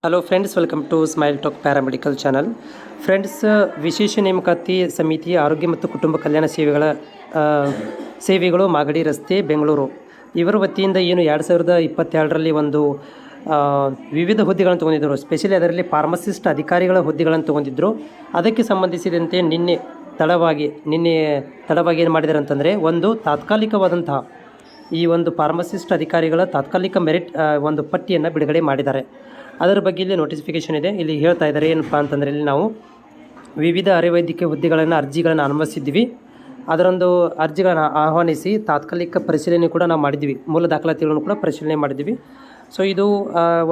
Hello friends, welcome to Smile Talk paramedical channel. Friends, ವಿಶೇಷ ನೇಮಕಾತಿ ಸಮಿತಿ ಆರೋಗ್ಯ ಮತ್ತು ಕುಟುಂಬ ಕಲ್ಯಾಣ ಸೇವೆಗಳು ಮಾಗಡಿ ರಸ್ತೆ ಬೆಂಗಳೂರು ಇವರ ವತಿಯಿಂದ ಏನು 2022ರಲ್ಲಿ ಒಂದು ವಿವಿಧ ಹುದ್ದೆಗಳನ್ನು ತೊಗೊಂಡಿದ್ದರು. ಸ್ಪೆಷಲಿ ಅದರಲ್ಲಿ ಫಾರ್ಮಸಿಸ್ಟ್ ಅಧಿಕಾರಿಗಳ ಹುದ್ದೆಗಳನ್ನು ತೊಗೊಂಡಿದ್ದರು. ಅದಕ್ಕೆ ಸಂಬಂಧಿಸಿದಂತೆ ನಿನ್ನೆ ತಡವಾಗಿ ಏನು ಮಾಡಿದ್ದಾರೆ ಅಂತಂದರೆ, ಒಂದು ತಾತ್ಕಾಲಿಕವಾದಂತಹ ಈ ಒಂದು ಫಾರ್ಮಸಿಸ್ಟ್ ಅಧಿಕಾರಿಗಳ ತಾತ್ಕಾಲಿಕ ಮೆರಿಟ್ ಒಂದು ಪಟ್ಟಿಯನ್ನು ಬಿಡುಗಡೆ ಮಾಡಿದ್ದಾರೆ. ಅದರ ಬಗ್ಗೆ ಇಲ್ಲಿ ನೋಟಿಫಿಕೇಷನ್ ಇದೆ. ಇಲ್ಲಿ ಹೇಳ್ತಾ ಇದ್ದಾರೆ ಏನಪ್ಪ ಅಂತಂದರೆ, ಇಲ್ಲಿ ನಾವು ವಿವಿಧ ಅರೆವೈದ್ಯಕೀಯ ಹುದ್ದೆಗಳನ್ನು ಅರ್ಜಿಗಳನ್ನು ಅನುಮತಿಸಿದ್ವಿ. ಅದರೊಂದು ಅರ್ಜಿಗಳನ್ನು ಆಹ್ವಾನಿಸಿ ತಾತ್ಕಾಲಿಕ ಪರಿಶೀಲನೆ ಕೂಡ ನಾವು ಮಾಡಿದ್ವಿ. ಮೂಲ ದಾಖಲಾತಿಗಳನ್ನು ಕೂಡ ಪರಿಶೀಲನೆ ಮಾಡಿದ್ವಿ. ಸೊ ಇದು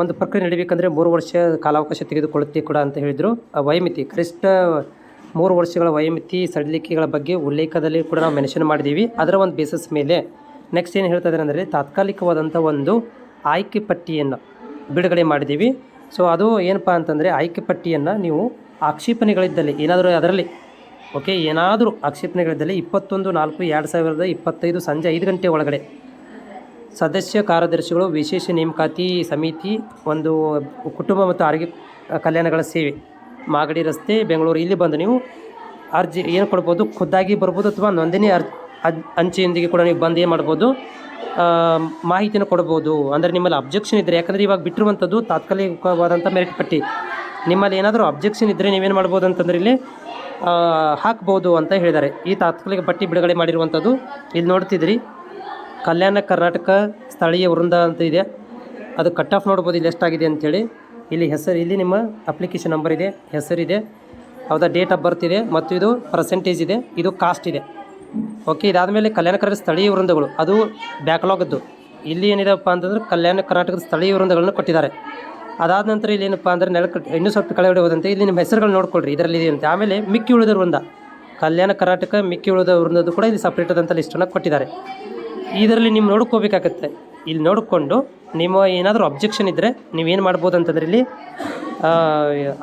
ಒಂದು ಪ್ರಕ್ರಿಯೆ ನಡೀಬೇಕಂದ್ರೆ 3 ವರ್ಷ ಕಾಲಾವಕಾಶ ತೆಗೆದುಕೊಳ್ಳುತ್ತೆ ಕೂಡ ಅಂತ ಹೇಳಿದರು. ವಯೋಮಿತಿ ಕನಿಷ್ಠ 3 ವರ್ಷಗಳ ವಯೋಮಿತಿ ಸಡಿಲಿಕೆಗಳ ಬಗ್ಗೆ ಉಲ್ಲೇಖದಲ್ಲಿ ಕೂಡ ನಾವು ಮೆನ್ಷನ್ ಮಾಡಿದ್ದೀವಿ. ಅದರ ಒಂದು ಬೇಸಿಸ್ ಮೇಲೆ ನೆಕ್ಸ್ಟ್ ಏನು ಹೇಳ್ತಾ ಇದ್ದಾರೆ ಅಂದರೆ, ತಾತ್ಕಾಲಿಕವಾದಂಥ ಒಂದು ಆಯ್ಕೆ ಪಟ್ಟಿಯನ್ನು ಬಿಡುಗಡೆ ಮಾಡಿದ್ದೀವಿ. ಸೊ ಅದು ಏನಪ್ಪ ಅಂತಂದರೆ, ಆಯ್ಕೆ ಪಟ್ಟಿಯನ್ನು ನೀವು ಆಕ್ಷೇಪಣೆಗಳಿದ್ದಲ್ಲಿ ಏನಾದರೂ ಅದರಲ್ಲಿ ಏನಾದರೂ ಆಕ್ಷೇಪಣೆಗಳಿದ್ದಲ್ಲಿ 21/4/2025 ಸಂಜೆ 5 ಗಂಟೆ ಒಳಗಡೆ ಸದಸ್ಯ ಕಾರ್ಯದರ್ಶಿಗಳು ವಿಶೇಷ ನೇಮಕಾತಿ ಸಮಿತಿ ಒಂದು ಕುಟುಂಬ ಮತ್ತು ಆರೋಗ್ಯ ಕಲ್ಯಾಣಗಳ ಸೇವೆ ಮಾಗಡಿ ರಸ್ತೆ ಬೆಂಗಳೂರು ಇಲ್ಲಿ ಬಂದು ನೀವು ಅರ್ಜಿ ಏನು ಕೊಡ್ಬೋದು, ಖುದ್ದಾಗಿ ಬರ್ಬೋದು ಅಥವಾ ನೋಂದಣಿ ಅಂಚೆಯೊಂದಿಗೆ ಕೂಡ ನೀವು ಬಂದು ಏನು ಮಾಡ್ಬೋದು, ಮಾಹಿತಿಯನ್ನು ಕೊಡ್ಬೋದು. ಅಂದರೆ ನಿಮ್ಮಲ್ಲಿ ಅಬ್ಜೆಕ್ಷನ್ ಇದ್ದರೆ, ಯಾಕಂದರೆ ಇವಾಗ ಬಿಟ್ಟಿರುವಂಥದ್ದು ತಾತ್ಕಾಲಿಕವಾದಂಥ ಮೆರಿಟ್ ಪಟ್ಟಿ, ನಿಮ್ಮಲ್ಲಿ ಏನಾದರೂ ಅಬ್ಜೆಕ್ಷನ್ ಇದ್ದರೆ ನೀವೇನು ಮಾಡ್ಬೋದು ಅಂತಂದರೆ ಇಲ್ಲಿ ಹಾಕ್ಬೋದು ಅಂತ ಹೇಳಿದ್ದಾರೆ. ಈ ತಾತ್ಕಾಲಿಕ ಪಟ್ಟಿ ಬಿಡುಗಡೆ ಮಾಡಿರುವಂಥದ್ದು ಇಲ್ಲಿ ನೋಡ್ತಿದ್ರಿ, ಕಲ್ಯಾಣ ಕರ್ನಾಟಕ ಸ್ಥಳೀಯ ವೃಂದ ಅಂತ ಇದೆ. ಅದು ಕಟ್ ಆಫ್ ನೋಡ್ಬೋದು ಇಲ್ಲಿ ಎಷ್ಟಾಗಿದೆ ಅಂಥೇಳಿ. ಇಲ್ಲಿ ಹೆಸರು, ಇಲ್ಲಿ ನಿಮ್ಮ ಅಪ್ಲಿಕೇಶನ್ ನಂಬರ್ ಇದೆ, ಹೆಸರಿದೆ, ಹೌದಾ, ಡೇಟ್ ಆಫ್ ಬರ್ತ್ ಇದೆ, ಮತ್ತು ಇದು ಪರ್ಸೆಂಟೇಜ್ ಇದೆ, ಇದು ಕಾಸ್ಟ್ ಇದೆ. ಇದಾದಮೇಲೆ ಕಲ್ಯಾಣ ಕರ್ನಾಟಕ ಸ್ಥಳೀಯ ವೃಂದಗಳು, ಅದು ಬ್ಯಾಕ್ಲಾಗದ್ದು. ಇಲ್ಲಿ ಏನಿದೆಪ್ಪ ಅಂತಂದ್ರೆ ಕಲ್ಯಾಣ ಕರ್ನಾಟಕದ ಸ್ಥಳೀಯ ವೃಂದಗಳನ್ನು ಕೊಟ್ಟಿದ್ದಾರೆ. ಅದಾದ ನಂತರ ಇಲ್ಲಿ ಏನಪ್ಪ ಅಂದರೆ ಇನ್ನೂ ಸ್ವಲ್ಪ ಕೆಳಗಡೆ ಹೋದಂತೆ ಇಲ್ಲಿ ನಿಮ್ಮ ಹೆಸರುಗಳು ನೋಡ್ಕೊಳ್ರಿ, ಇದರಲ್ಲಿ ಇದೆ ಅಂತ. ಆಮೇಲೆ ಮಿಕ್ಕಿ ಉಳಿದ ವೃಂದ, ಕಲ್ಯಾಣ ಕರ್ನಾಟಕ ಮಿಕ್ಕಿ ಉಳಿದ ವೃಂದದ್ದು ಕೂಡ ಇಲ್ಲಿ ಸಪ್ರೇಟ್ ಆದಂಥ ಲಿಸ್ಟನ್ನು ಕೊಟ್ಟಿದ್ದಾರೆ. ಇದರಲ್ಲಿ ನೀವು ನೋಡ್ಕೋಬೇಕಾಗತ್ತೆ. ಇಲ್ಲಿ ನೋಡಿಕೊಂಡು ನಿಮ್ಮ ಏನಾದರೂ ಅಬ್ಜೆಕ್ಷನ್ ಇದ್ದರೆ ನೀವೇನು ಮಾಡ್ಬೋದು ಅಂತಂದರೆ, ಇಲ್ಲಿ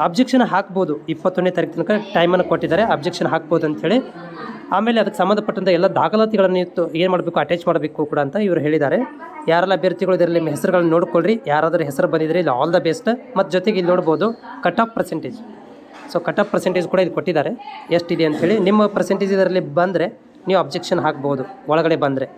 ಅಬ್ಜೆಕ್ಷನ್ ಹಾಕ್ಬೋದು. 21ನೇ ತಾರೀಕು ತನಕ ಟೈಮನ್ನು ಕೊಟ್ಟಿದ್ದಾರೆ, ಅಬ್ಜೆಕ್ಷನ್ ಹಾಕ್ಬೋದು ಅಂಥೇಳಿ. ಆಮೇಲೆ ಅದಕ್ಕೆ ಸಂಬಂಧಪಟ್ಟಂಥ ಎಲ್ಲ ದಾಖಲಾತಿಗಳನ್ನು ಏನು ಮಾಡಬೇಕು, ಅಟ್ಯಾಚ್ ಮಾಡಬೇಕು ಕೂಡ ಅಂತ ಇವರು ಹೇಳಿದ್ದಾರೆ. ಯಾರೆಲ್ಲ ಅಭ್ಯರ್ಥಿಗಳು ಇದರಲ್ಲಿ ನಿಮ್ಮ ಹೆಸರುಗಳನ್ನು ನೋಡ್ಕೊಳ್ರಿ. ಯಾರಾದರೂ ಹೆಸರು ಬಂದಿದ್ರೆ ಇಲ್ಲಿ ಆಲ್ ದ ಬೆಸ್ಟ್. ಮತ್ತು ಜೊತೆಗೆ ಇಲ್ಲಿ ನೋಡ್ಬೋದು cut off percentage. So cut off percentage ಕೂಡ ಇದು ಕೊಟ್ಟಿದ್ದಾರೆ ಎಷ್ಟಿದೆ ಅಂಥೇಳಿ. ನಿಮ್ಮ ಪರ್ಸೆಂಟೇಜ್ ಇದರಲ್ಲಿ ಬಂದರೆ ನೀವು ಅಬ್ಜೆಕ್ಷನ್ ಹಾಕ್ಬೋದು ಒಳಗಡೆ ಬಂದರೆ.